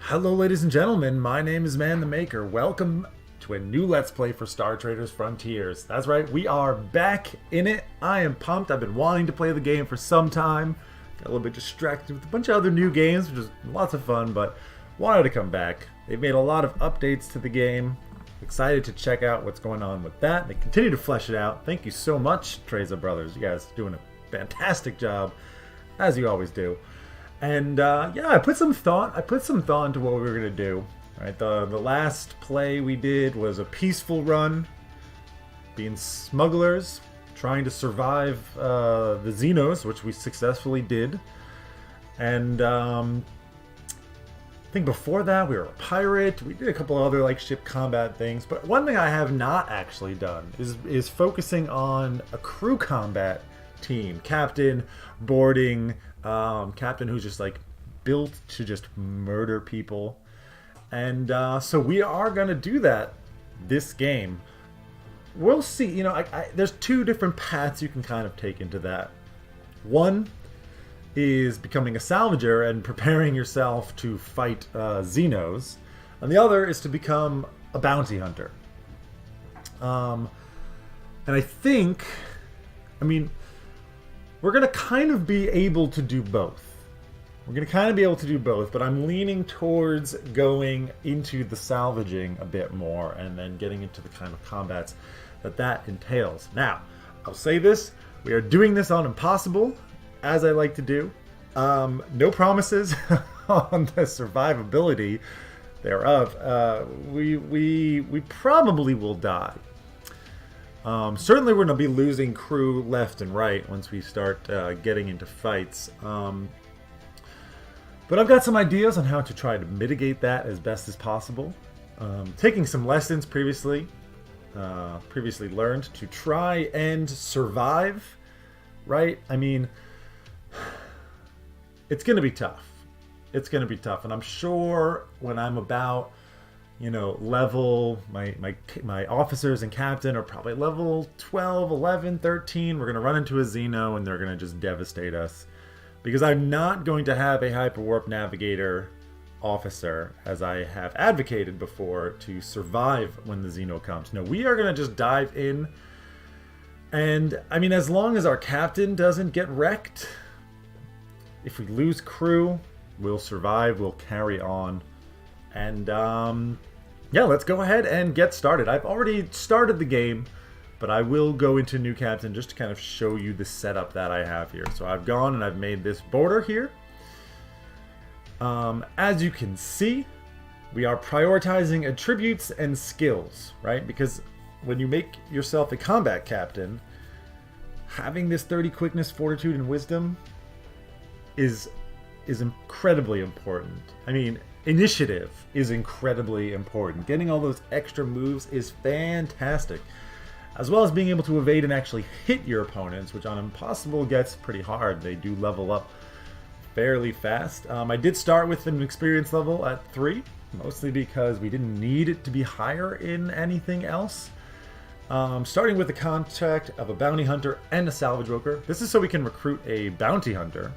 Hello ladies and gentlemen, my name is ManTheMaker. Welcome to a new Let's Play for Star Traders Frontiers. That's right, we are back in it. I am pumped. I've been wanting to play the game for some time. Got a little bit distracted with a bunch of other new games, which is lots of fun, but wanted to come back. They've made a lot of updates to the game. Excited to check out what's going on with that. They continue to flesh it out. Thank you so much, Treza Brothers. You guys are doing a fantastic job, as you always do. And yeah, I put some thought into what we were gonna do. Right, the last play we did was a peaceful run, being smugglers, trying to survive the Xenos, which we successfully did. And I think before that we were a pirate. We did a couple other like ship combat things, but one thing I have not actually done is focusing on a crew combat team, captain, boarding. Captain who's just like built to just murder people. And so we are going to do that this game. We'll see. You know, there's two different paths you can kind of take into that. One is becoming a salvager and preparing yourself to fight Xenos. And the other is to become a bounty hunter. And I think, we're going to kind of be able to do both. But I'm leaning towards going into the salvaging a bit more and then getting into the kind of combats that entails. Now, I'll say this. We are doing this on Impossible, as I like to do. No promises on the survivability thereof. We probably will die. Certainly we're going to be losing crew left and right once we start getting into fights. But I've got some ideas on how to try to mitigate that as best as possible. Taking some lessons previously learned to try and survive, right? I mean, it's going to be tough. And I'm sure when I'm about... level, my officers and captain are probably level 12, 11, 13. We're going to run into a Xeno and they're going to just devastate us. Because I'm not going to have a hyperwarp navigator officer, as I have advocated before, to survive when the Xeno comes. No, we are going to just dive in. And, as long as our captain doesn't get wrecked, if we lose crew, we'll survive, we'll carry on. And, yeah, let's go ahead and get started. I've already started the game, but I will go into new captain just to kind of show you the setup that I have here. So I've gone and I've made this border here. As you can see, we are prioritizing attributes and skills, right? Because when you make yourself a combat captain, having this 30 quickness, fortitude, and wisdom is incredibly important. Initiative is incredibly important. Getting all those extra moves is fantastic. As well as being able to evade and actually hit your opponents, which on Impossible gets pretty hard. They do level up fairly fast. I did start with an experience level at 3, mostly because we didn't need it to be higher in anything else. Starting with the contract of a bounty hunter and a salvage broker. This is so we can recruit a bounty hunter.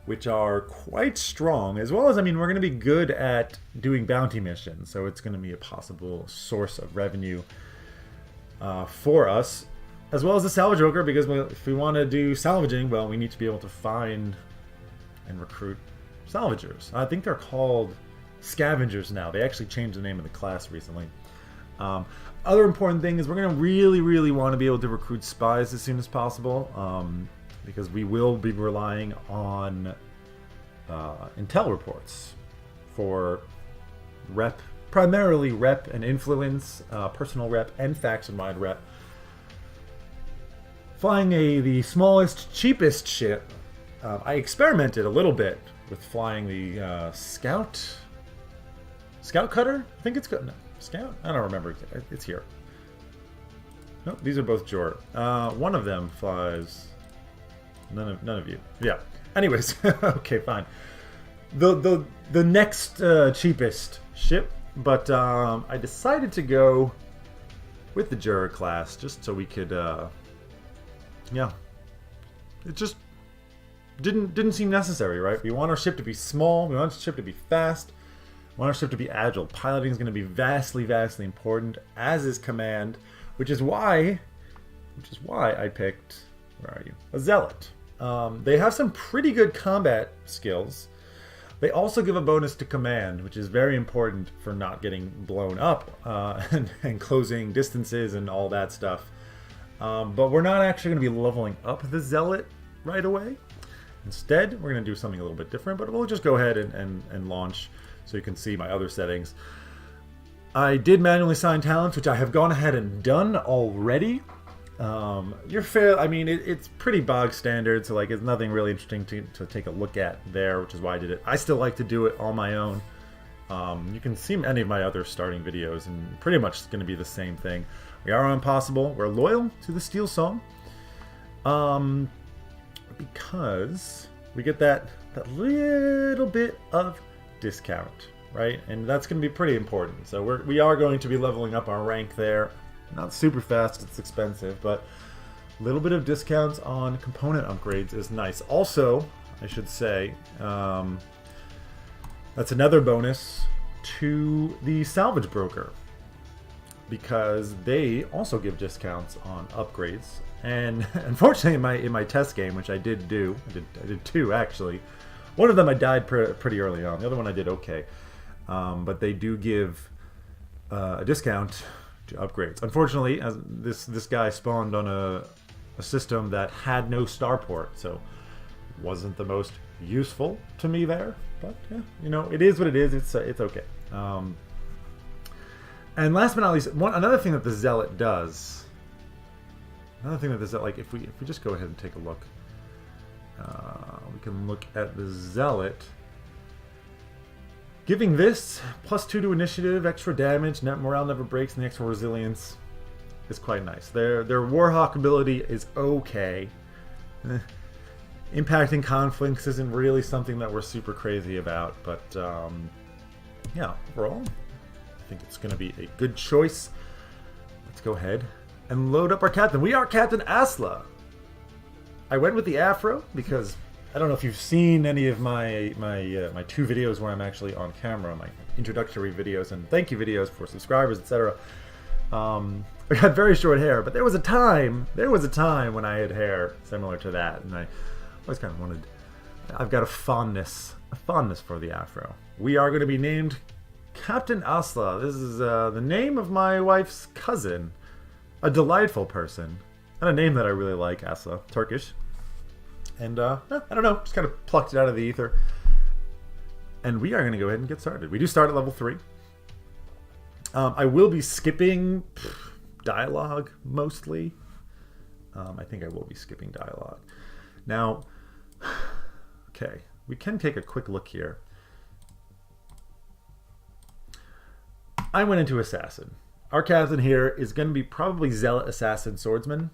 Which are quite strong, as well as, we're going to be good at doing bounty missions, so it's going to be a possible source of revenue for us, as well as the salvage broker, because if we want to do salvaging, well, we need to be able to find and recruit salvagers. I think they're called scavengers now. They actually changed the name of the class recently. Other important thing is we're going to really want to be able to recruit spies as soon as possible. Because we will be relying on intel reports for primarily rep and influence, personal rep and faction-wide rep. Flying the smallest, cheapest ship, I experimented a little bit with flying the scout cutter. I think it's good. No, scout. I don't remember. It's here. No, these are both Jor. One of them flies. None of you. Yeah. Anyways, okay, fine. The next cheapest ship, but I decided to go with the Jura class just so we could, yeah, it just didn't seem necessary, right? We want our ship to be small. We want our ship to be fast. We want our ship to be agile. Piloting is going to be vastly, vastly important, as is command, which is why I picked, where are you? A zealot. They have some pretty good combat skills. They also give a bonus to command, which is very important for not getting blown up and closing distances and all that stuff. But we're not actually going to be leveling up the zealot right away. Instead, we're going to do something a little bit different, but we'll just go ahead and launch so you can see my other settings. I did manually assign talents, which I have gone ahead and done already. You're fair. I mean, it's pretty bog standard, so like it's nothing really interesting to take a look at there, which is why I did it. I still like to do it on my own. You can see any of my other starting videos, and pretty much it's going to be the same thing. We are on Impossible. We're loyal to the Steel Song, because we get that little bit of discount, right? And that's going to be pretty important. So we are going to be leveling up our rank there. Not super fast, it's expensive, but a little bit of discounts on component upgrades is nice. Also, I should say, that's another bonus to the salvage broker, because they also give discounts on upgrades. And unfortunately, in my test game, which I did do, I did two actually. One of them I died pretty early on. The other one I did okay, but they do give a discount to upgrades. Unfortunately, as this guy spawned on a system that had no starport, so wasn't the most useful to me there. But yeah, you know, it is what it is. It's okay. And last but not least, another thing that the zealot does. Like if we just go ahead and take a look, we can look at the zealot. Giving this +2 to initiative, extra damage, net morale never breaks, and the extra resilience is quite nice. Their Warhawk ability is okay. Impacting conflicts isn't really something that we're super crazy about, but yeah, overall, I think it's going to be a good choice. Let's go ahead and load up our captain. We are Captain Asla. I went with the afro because I don't know if you've seen any of my two videos where I'm actually on camera, my introductory videos and thank you videos for subscribers, etc. I got very short hair, but there was a time when I had hair similar to that, and I always kind of wanted. I've got a fondness for the afro. We are going to be named Captain Asla. This is the name of my wife's cousin, a delightful person, and a name that I really like, Asla, Turkish. And I don't know, just kind of plucked it out of the ether. And we are going to go ahead and get started. We do start at level 3. I will be skipping dialogue mostly. I think I will be skipping dialogue. Now, okay, we can take a quick look here. I went into Assassin. Our captain here is going to be probably Zealot, Assassin, Swordsman.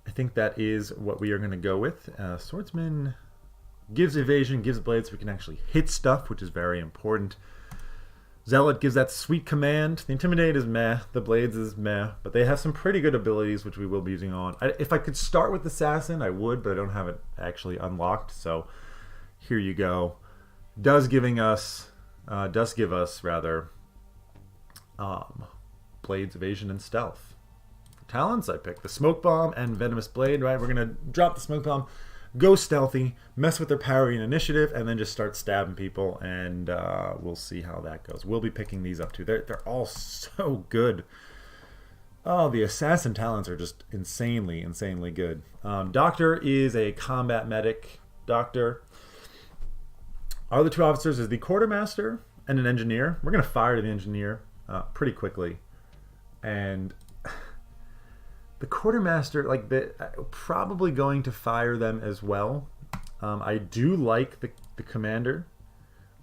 I think that is what we are going to go with. Swordsman gives evasion, gives blades, so we can actually hit stuff, which is very important. Zealot gives that sweet command. The Intimidate is meh. The blades is meh. But they have some pretty good abilities, which we will be using on. If I could start with Assassin, I would, but I don't have it actually unlocked. So here you go. Does give us rather blades, evasion, and stealth. Talents, I picked the Smoke Bomb and Venomous Blade, right? We're going to drop the Smoke Bomb, go stealthy, mess with their parry and initiative, and then just start stabbing people, and we'll see how that goes. We'll be picking these up too. They're all so good. Oh, the Assassin talents are just insanely good. Doctor is a combat medic. Doctor. Our other two officers is the Quartermaster and an Engineer. We're going to fire the Engineer pretty quickly. And the Quartermaster, like, probably going to fire them as well. I do like the Commander.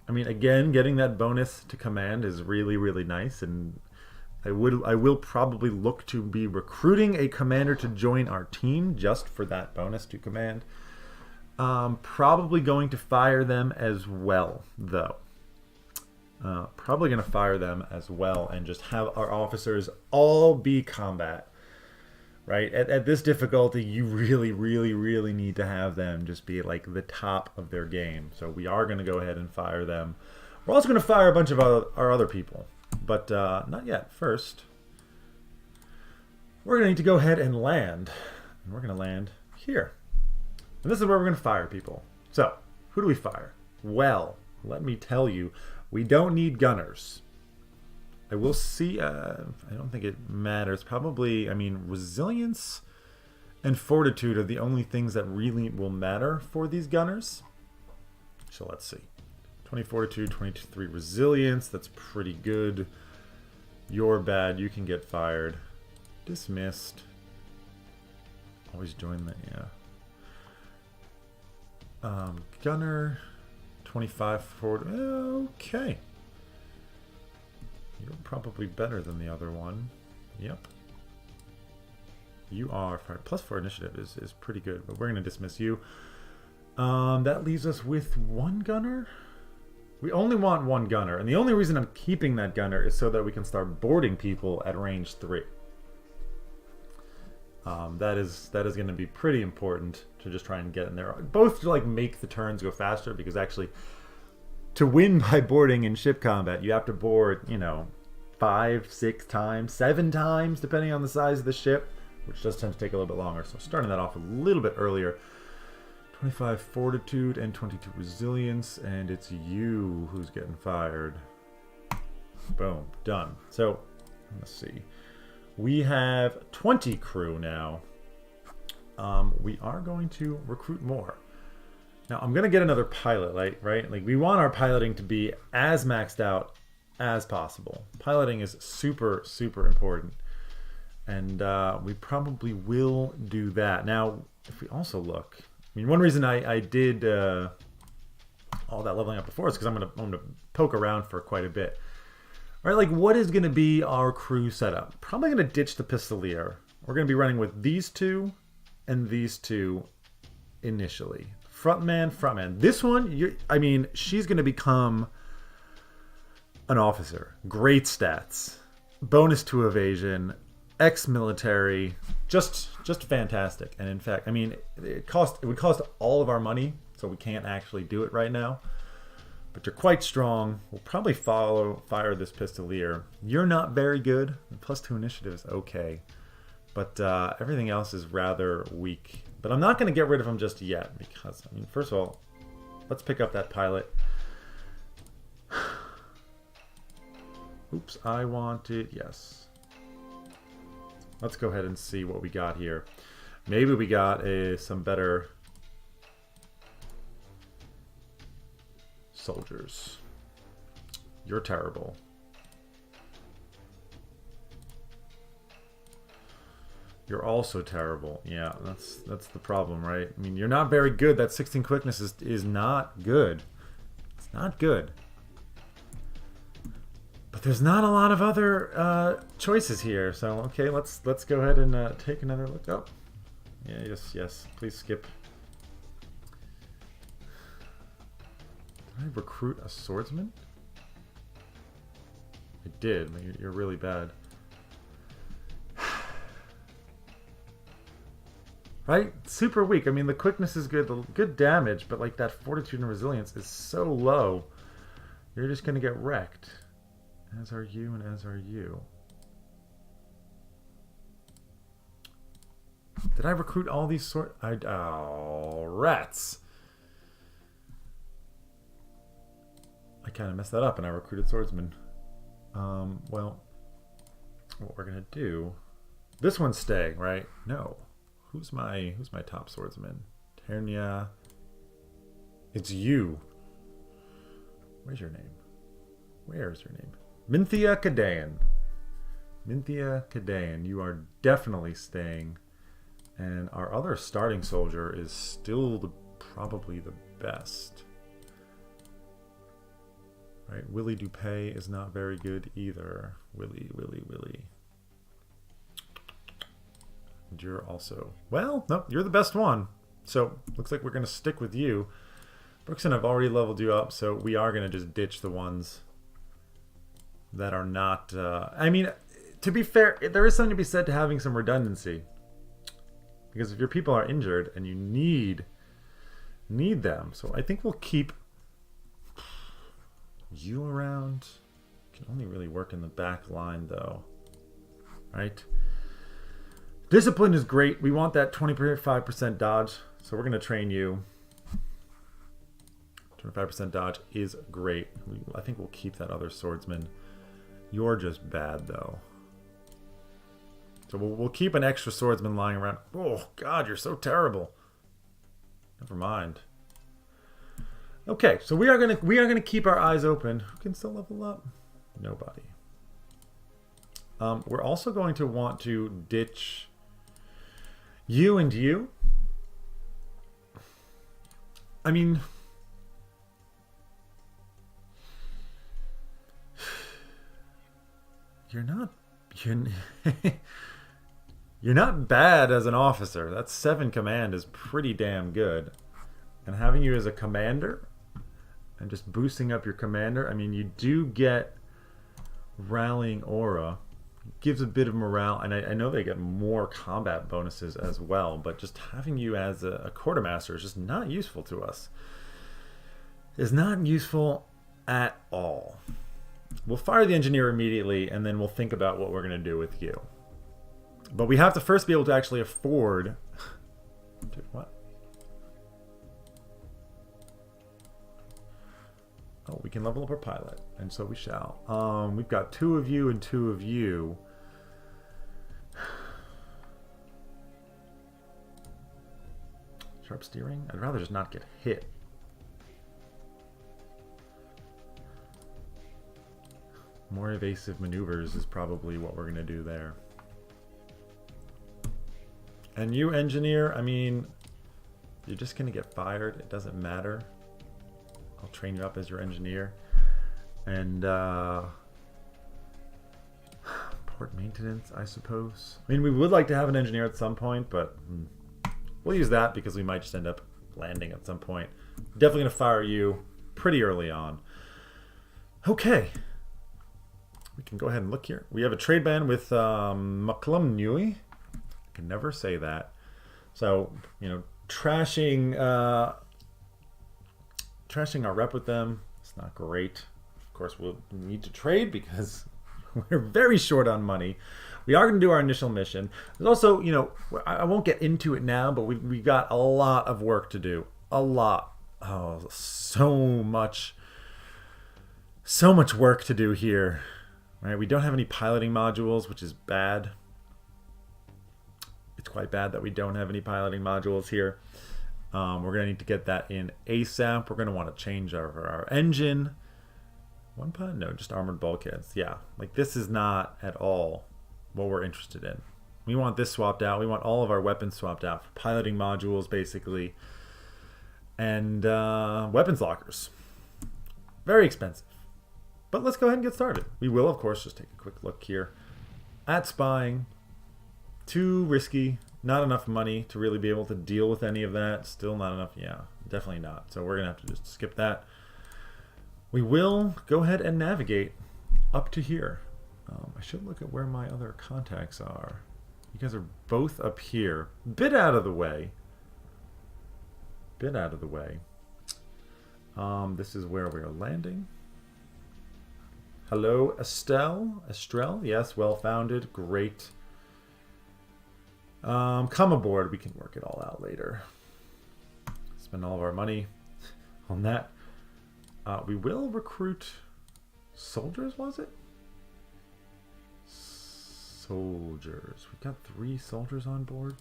I mean, again, getting that bonus to command is really nice, and I will probably look to be recruiting a Commander to join our team just for that bonus to command. Probably going to fire them as well, though. Probably going to fire them as well and just have our officers all be combat. right? At this difficulty, you really, really, really need to have them just be like the top of their game. So we are going to go ahead and fire them. We're also going to fire a bunch of our other people, but not yet. First, we're going to need to go ahead and land. And we're going to land here. And this is where we're going to fire people. So, who do we fire? Well, let me tell you, we don't need gunners. I will see, I don't think it matters. Probably, I mean, resilience and fortitude are the only things that really will matter for these gunners. So let's see. 20 fortitude, 23 resilience. That's pretty good. You're bad. You can get fired. Dismissed. Always join the, yeah. Gunner, 25 forward. Okay. You're probably better than the other one. Yep. You are plus 4 initiative is pretty good, but we're going to dismiss you. That leaves us with one gunner. We only want one gunner, and the only reason I'm keeping that gunner is so that we can start boarding people at range 3. That is going to be pretty important to just try and get in there. Both to like make the turns go faster, because actually to win by boarding in ship combat, you have to board, you know, 5, 6 times, 7 times, depending on the size of the ship, which does tend to take a little bit longer. So starting that off a little bit earlier. 25 fortitude and 22 resilience, and it's you who's getting fired. Boom, done. So let's see. We have 20 crew now. We are going to recruit more. Now, I'm going to get another pilot, right? Like, we want our piloting to be as maxed out as possible. Piloting is super, super important. And we probably will do that. Now, if we also look... I mean, one reason I did all that leveling up before is because I'm gonna poke around for quite a bit. All right, like, what is going to be our crew setup? Probably going to ditch the Pistolier. We're going to be running with these two and these two initially. Frontman. This one, I mean, she's going to become an officer. Great stats. Bonus to evasion. Ex-military. Just fantastic. And in fact, I mean, it would cost all of our money, so we can't actually do it right now. But you're quite strong. We'll probably fire this Pistolier. You're not very good. +2 initiative is okay. But everything else is rather weak. But I'm not going to get rid of him just yet, because, I mean, first of all, let's pick up that pilot. Oops, I wanted... Yes. Let's go ahead and see what we got here. Maybe we got some better soldiers. You're terrible. You're also terrible. Yeah, that's the problem, right? I mean, you're not very good. That 16 quickness is not good. It's not good. But there's not a lot of other choices here. So, okay, let's go ahead and take another look. Oh, yeah, yes. Please skip. Did I recruit a swordsman? I did. You're really bad. Right? Super weak. I mean, the quickness is good, the good damage, but like that fortitude and resilience is so low. You're just going to get wrecked. As are you, and as are you. Did I recruit all these oh, rats. I kind of messed that up, and I recruited swordsmen. Well, what we're going to do... This one's staying, right? No. Who's my top swordsman? Ternia. It's you. Where's your name? Where's your name? Minthia Kadayan. Minthia Kadayan. You are definitely staying. And our other starting soldier is still probably the best. Right? Willie Dupay is not very good either. Willie. And you're also... Well, no, you're the best one. So, looks like we're going to stick with you. Brooks and I've already leveled you up, so we are going to just ditch the ones that are not... I mean, to be fair, there is something to be said to having some redundancy. Because if your people are injured and you need them. So I think we'll keep you around. Can only really work in the back line though. Right? Discipline is great. We want that 25% dodge. So we're going to train you. 25% dodge is great. I think we'll keep that other swordsman. You're just bad though. So we'll keep an extra swordsman lying around. Oh God, you're so terrible. Never mind. Okay, so we are gonna keep our eyes open. Who can still level up? Nobody. We're also going to want to ditch you and you. I mean, you're not bad as an officer. That 7 command is pretty damn good. And having you as a commander and just boosting up your commander, I mean, you do get rallying aura. It gives a bit of morale, and I know they get more combat bonuses as well, but just having you as a quartermaster is just not useful to us. It's not useful at all. We'll fire the engineer immediately, and then we'll think about what we're going to do with you. But we have to first be able to actually afford... Dude, what? Oh, we can level up our pilot, and so we shall. We've got 2 of you and 2 of you. Sharp steering? I'd rather just not get hit. More evasive maneuvers is probably what we're going to do there. And you, engineer, I mean, you're just going to get fired. It doesn't matter. I'll train you up as your engineer. And port maintenance, I suppose. I mean, we would like to have an engineer at some point, but we'll use that because we might just end up landing at some point. Definitely going to fire you pretty early on. Okay. We can go ahead and look here. We have a trade ban with Maklum I can never say that. So, you know, trashing our rep with them. It's not great. Of course, we'll need to trade because we're very short on money. We are going to do our initial mission. There's also, you know, I won't get into it now, but we got a lot of work to do. A lot. Oh, so much work to do here. Right? We don't have any piloting modules, which is bad. It's quite bad that we don't have any piloting modules here. We're going to need to get that in ASAP. We're going to want to change our engine. One pilot? No, just armored bulkheads. Yeah, like this is not at all what we're interested in. We want this swapped out. We want all of our weapons swapped out for piloting modules, basically. And weapons lockers. Very expensive. But let's go ahead and get started. We will, of course, just take a quick look here at spying. Too risky. Not enough money to really be able to deal with any of that. Still not enough. Yeah, definitely not. So we're going to have to just skip that. We will go ahead and navigate up to here. I should look at where my other contacts are. You guys are both up here. Bit out of the way. Bit out of the way. This is where we are landing. Hello, Estelle. Estrelle, yes, well-founded, great. Come aboard. We can work it all out later. Spend all of our money on that. We will recruit soldiers, was it? Soldiers. We've got 3 soldiers on board.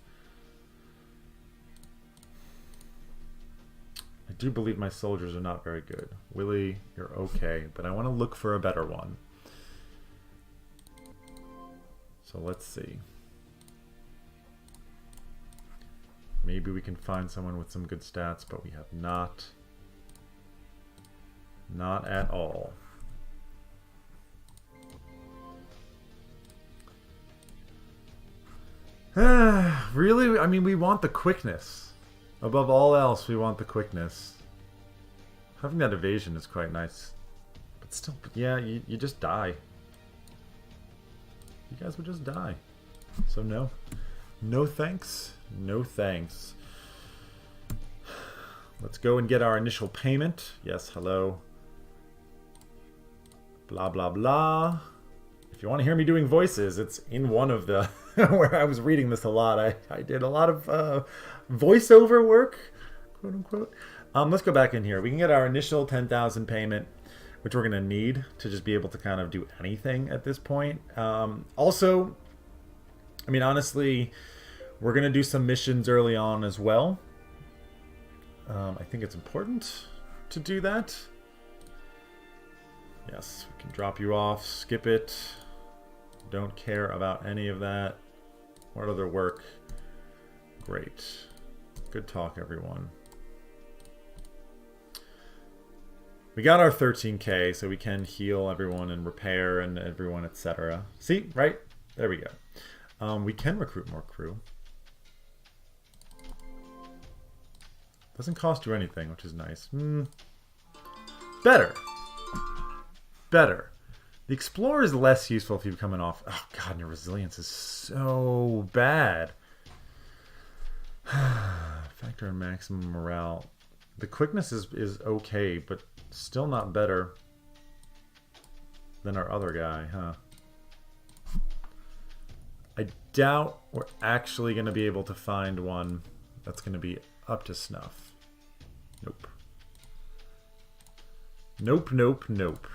I do believe my soldiers are not very good. Willie, you're okay, but I want to look for a better one. So let's see. Maybe we can find someone with some good stats, but we have not. Not at all. Really? I mean, we want the quickness. Above all else, we want the quickness. Having that evasion is quite nice. But still, yeah, you just die. You guys would just die. So no. No thanks. No thanks. Let's go and get our initial payment. Yes, hello. Blah, blah, blah. If you want to hear me doing voices, it's in one of the... where I was reading this a lot. I did a lot of voiceover work, quote unquote. Let's go back in here. We can get our initial 10,000 payment, which we're going to need to just be able to kind of do anything at this point. Also, I mean, honestly, we're going to do some missions early on as well. I think it's important to do that. Yes, we can drop you off, skip it. Don't care about any of that. What other work? Great. Good talk, everyone. We got our 13k, so we can heal everyone and repair and everyone, etc. See, right? There we go. We can recruit more crew. Doesn't cost you anything, which is nice. Better. Better. The Explorer is less useful if you're coming off... Oh, God, and your resilience is so bad. Factor in maximum morale. The quickness is okay, but still not better than our other guy, huh? I doubt we're actually going to be able to find one that's going to be up to snuff. Nope. Nope, nope, nope.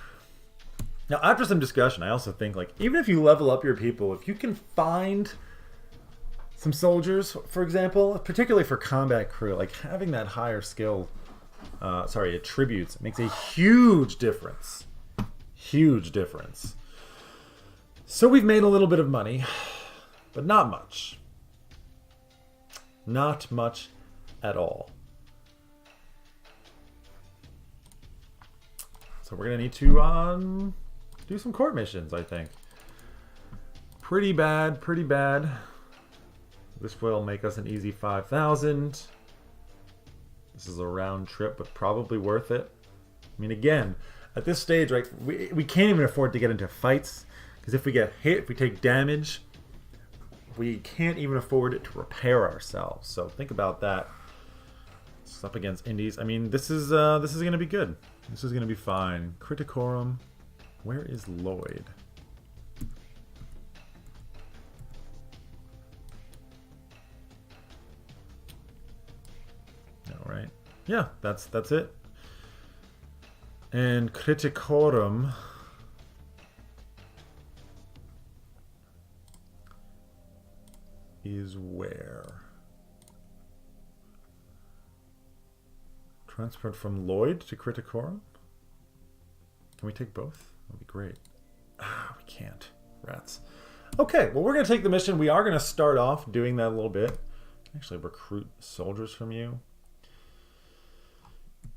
Now, after some discussion, I also think, like, even if you level up your people, if you can find some soldiers, for example, particularly for combat crew, like, having that higher skill, attributes, makes a huge difference. Huge difference. So we've made a little bit of money, but not much. Not much at all. So we're going to need to, do some court missions, I think. Pretty bad, pretty bad. This will make us an easy 5,000. This is a round trip, but probably worth it. I mean, again, at this stage, right, we can't even afford to get into fights. Because if we get hit, if we take damage, we can't even afford it to repair ourselves. So think about that. It's up against Indies. I mean, this is going to be good. This is going to be fine. Criticorum. Where is Lloyd? All right. Yeah, that's it. And Criticorum is where? Transferred from Lloyd to Criticorum? Can we take both? That'd be great. Ah, we can't. Rats. Okay, well, we're going to take the mission. We are going to start off doing that a little bit. Actually, recruit soldiers from you.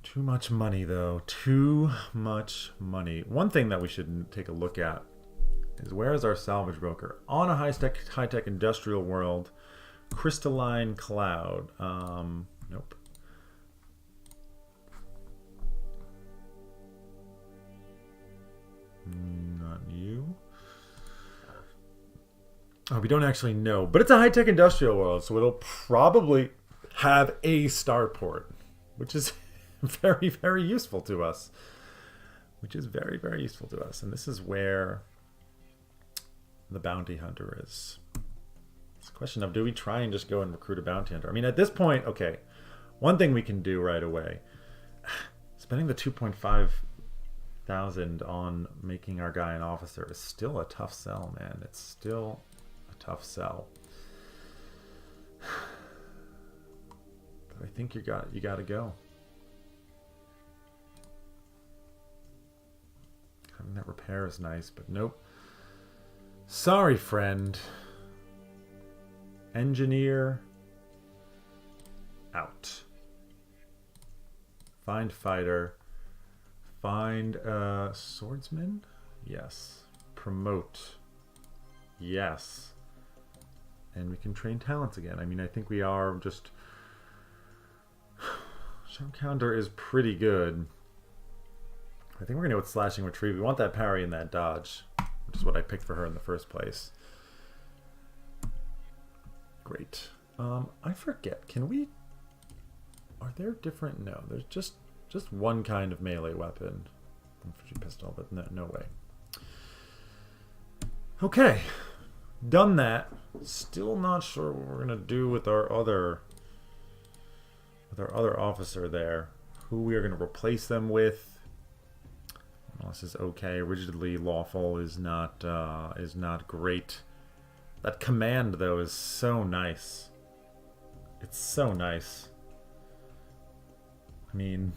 Too much money, though. Too much money. One thing that we should take a look at is where is our salvage broker? On a high-tech industrial world. Crystalline cloud. Nope. Not you. Oh, we don't actually know. But it's a high-tech industrial world, so it'll probably have a starport, which is very, very useful to us. Which is very, very useful to us. And this is where the bounty hunter is. It's a question of, do we try and just go and recruit a bounty hunter? I mean, at this point, okay, one thing we can do right away. Spending the 2,500 on making our guy an officer is still a tough sell, man. It's still a tough sell. But I think you got to go. Having that repair is nice, but nope. Sorry, friend. Engineer out. Find fighter. Find swordsman? Yes. Promote. Yes. And we can train talents again. I mean, I think we are just... Jump counter is pretty good. I think we're going to go with slashing retrieve. We want that parry and that dodge, which is what I picked for her in the first place. Great. I forget. Can we... Are there different... No, there's just one kind of melee weapon. Infantry pistol, but no way. Okay. Done that. Still not sure what we're gonna do with our other officer there. Who we are gonna replace them with. Well, this is okay. Rigidly lawful is not great. That command though is so nice. It's so nice. I mean,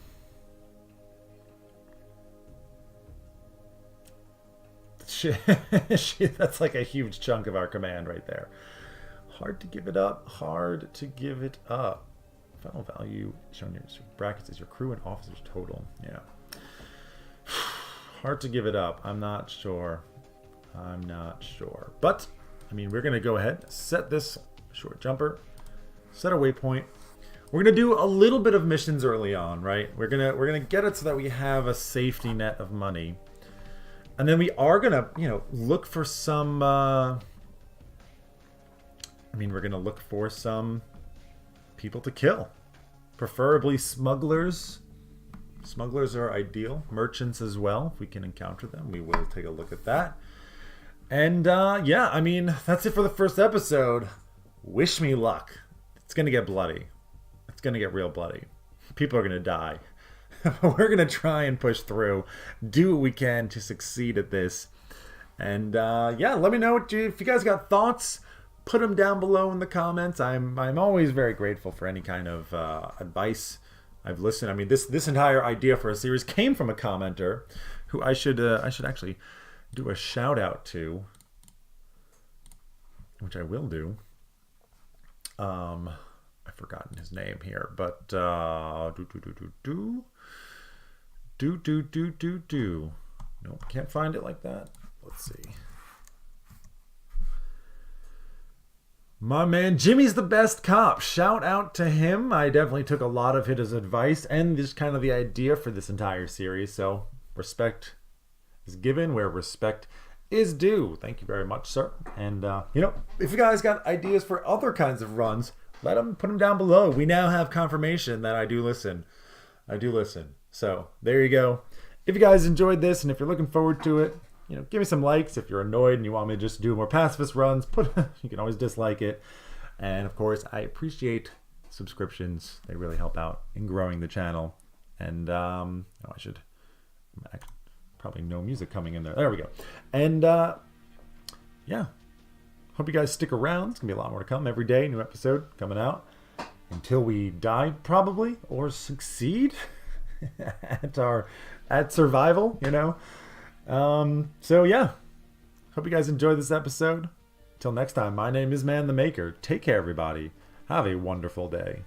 that's like a huge chunk of our command right there. Hard to give it up. Hard to give it up. Final value shown in your brackets is your crew and officers total. Yeah. Hard to give it up. I'm not sure. I'm not sure. But, I mean, we're going to go ahead, set this short jumper, set a waypoint. We're going to do a little bit of missions early on, right? We're going to get it so that we have a safety net of money. And then we are going to, you know, look for some we're going to look for some people to kill. Preferably smugglers. Smugglers are ideal. Merchants as well. If we can encounter them, we will take a look at that. And yeah, I mean, that's it for the first episode. Wish me luck. It's going to get bloody. It's going to get real bloody. People are going to die. We're going to try and push through. Do what we can to succeed at this. And yeah, let me know if you guys got thoughts. Put them down below in the comments. I'm always very grateful for any kind of advice. I've listened. I mean, this entire idea for a series came from a commenter who I should actually do a shout out to, which I will do. I've forgotten his name here, but Nope, can't find it like that. Let's see. My man Jimmy's the best cop. Shout out to him. I definitely took a lot of his advice and just kind of the idea for this entire series. So respect is given where respect is due. Thank you very much, sir. And you know, if you guys got ideas for other kinds of runs, put them down below. We now have confirmation that I do listen. I do listen. So there you go. If you guys enjoyed this and if you're looking forward to it, you know, give me some likes. If you're annoyed and you want me to just do more pacifist runs, you can always dislike it. And of course, I appreciate subscriptions. They really help out in growing the channel. And probably no music coming in there. There we go. And yeah, hope you guys stick around. It's gonna be a lot more to come every day. New episode coming out until we die, probably, or succeed at survival. You know. So yeah, hope you guys enjoyed this episode. Till next time, my name is ManTheMaker. Take care, everybody. Have a wonderful day.